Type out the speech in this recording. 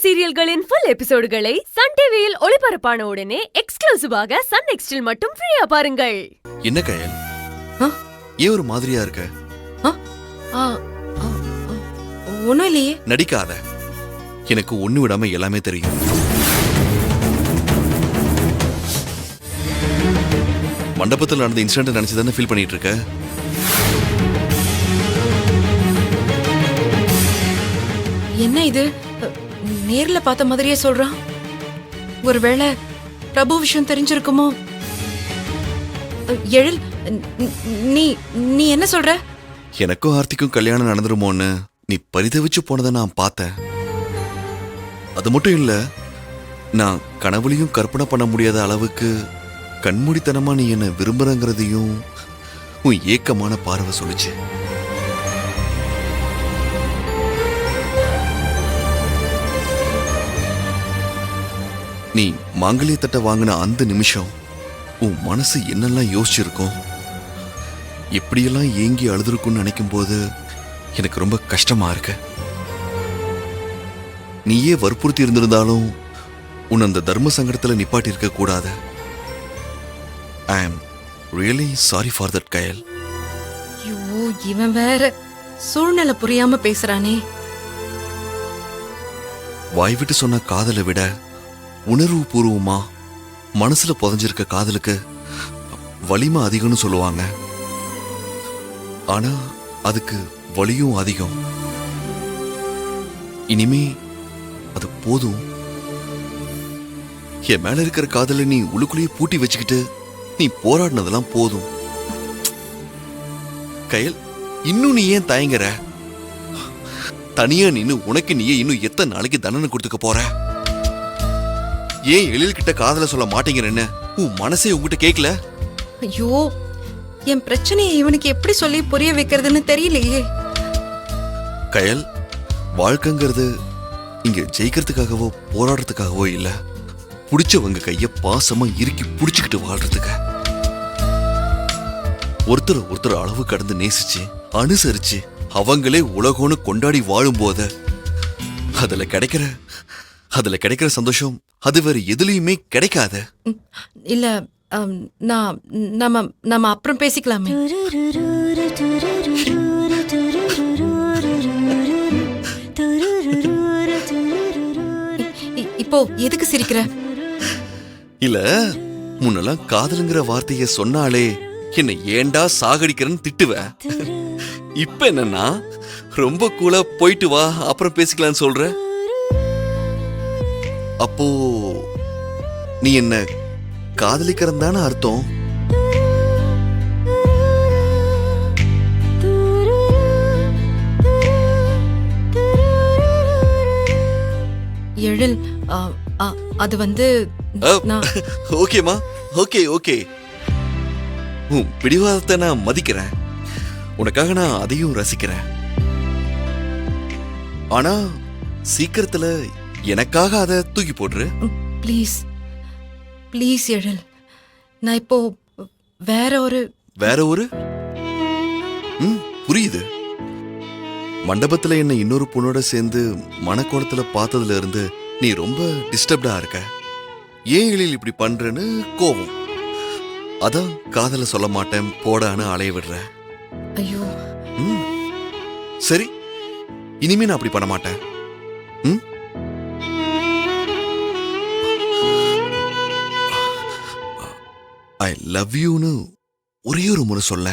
சீரியல்களின் full எபிசோடுகளை Sun டிவியில் ஒளிபரப்பான உடனே எக்ஸ்க்ளூசிவாக சன் நெக்ஸ்டில் மட்டும் ஃப்ரீயா பாருங்கள். என்ன கயல், ஏன் ஒரு மாதிரியா இருக்க? ஒண்ணும் இல்லையே. நடிக்காத, எனக்கு ஒண்ணு விடாம எல்லாமே தெரியும். மண்டபத்தில் நடந்த இன்சிடென்ட் நினைச்சு தானே ஃபீல் பண்ணிட்டு இருக்க? என்ன இது, நேர்ல பார்த்த மாதிரியே சொல்றான். ஒருவேளை பிரபு விஷயம் தெரிஞ்சிருக்குமோ? எழில், நீ நீ என்ன சொல்ற? எனக்கும் ஆர்த்திக்கும் கல்யாணம் நடந்துருமோன்னு நீ பரிதவிச்சு போனதை நான் பார்த்தேன். அது மட்டும் இல்ல, நான் கனவுலையும் கற்பனை பண்ண முடியாத அளவுக்கு கண்மூடித்தனமா நீ என்ன விரும்புறங்கிறதையும் உன் ஏக்கமான பார்வை சொல்லுச்சு. நீ மாங்கல்யத்தட்டை வாங்கின அந்த நிமிஷம் உன் மனசு என்னெல்லாம் யோசிச்சிருக்கும், எப்படியெல்லாம் ஏங்கி அழுதுருக்குன்னு நினைக்கும் போது எனக்கு ரொம்ப கஷ்டமா இருக்கு. நீயே வற்புறுத்தி இருந்திருந்தாலும் உன் அந்த தர்ம சங்கடத்துல நிப்பாட்டி இருக்க கூடாது. I am really sorry for that Kayal. ஐயோ, இவன் வேற சூழ்நிலை புரியாம பேசுறானே. வாய் விட்டு சொன்ன காதலை விட உணர்வு பூர்வமா மனசுல புதைஞ்சிருக்க காதலுக்கு வலிமை அதிகம்னு சொல்லுவாங்க. ஆனா அதுக்கு வலியும் அதிகம். இனிமே அது போதும். என் மேல இருக்கிற காதலை நீ உள்ளுக்குள்ளேயே பூட்டி வச்சுக்கிட்டு நீ போராடினதெல்லாம் போதும். கயல், இன்னும் நீ ஏன் தயங்குற? தனியா நின்னு உனக்கு நீயே இன்னும் எத்தனை நாளைக்கு தண்டனை கொடுத்துக்க போற? ஏன் எழில் கிட்ட காதல சொல்ல மாட்டேங்கிறன்னு உன் மனசே உங்ககிட்ட கேட்கல? ஐயோ, என் பிரச்சனையை இவனுக்கு எப்படி சொல்லி புரிய வைக்கிறதுன்னு தெரியலையே. கயல், வாழ்க்கைங்கிறது இங்க ஜெயிக்கிறதுக்காகவோ போராடுறதுக்காகவோ இல்ல, புடிச்சவங்க கைய பாசமா இறுக்கி புடிச்சுக்கிட்டு வாழ்றதுக்கு. ஒருத்தர் அளவு கடந்து நேசிச்சு அனுசரிச்சு அவங்களே உலகோன்னு கொண்டாடி வாழும் போது அதுல கிடைக்கிற சந்தோஷம் அது வேற எதுலயுமே கிடைக்காது. இல்ல, நம்ம அப்புறம் பேசிக்கலாமே. இப்போ எதுக்கு சிரிக்கிற? இல்ல, முன்னெல்லாம் காதலுங்கிற வார்த்தைய சொன்னாலே என்ன ஏண்டா சாகடிக்கிறன்னு திட்டுவ. இப்ப என்னன்னா ரொம்ப கூலா போயிட்டு வா அப்புறம் பேசிக்கலாம்னு சொல்ற. அப்போ நீ என்ன காதலிக்கிறதான அர்த்தம்? எழில், அது வந்து ஓகேமா, ஓகே ஓகே. உன் பிடிவாதத்தை நான் மதிக்கிறேன், உனக்காக நான் அதையும் ரசிக்கிறேன். ஆனா சீக்கிரத்துல எனக்காக அதை தூக்கி போடுற. ப்ளீஸ் ப்ளீஸ் எழில், நான் இப்போ வேற ஒரு புரியுது. மண்டபத்துல என்ன இன்னொரு பொண்ணோட சேர்ந்து மனக்கோலத்துல பார்த்ததுல இருந்து நீ ரொம்ப டிஸ்டர்ப்டா இருக்க. ஏன் எழில் இப்படி பண்றேன்னு கோபம். அதான் காதல சொல்ல மாட்டேன் போடான்னு அலைய விடுற. ஐயோ, சரி, இனிமே நான் அப்படி பண்ண மாட்டேன். ஐ லவ் யூன்னு ஒரே ஒரு முறை சொல்ல.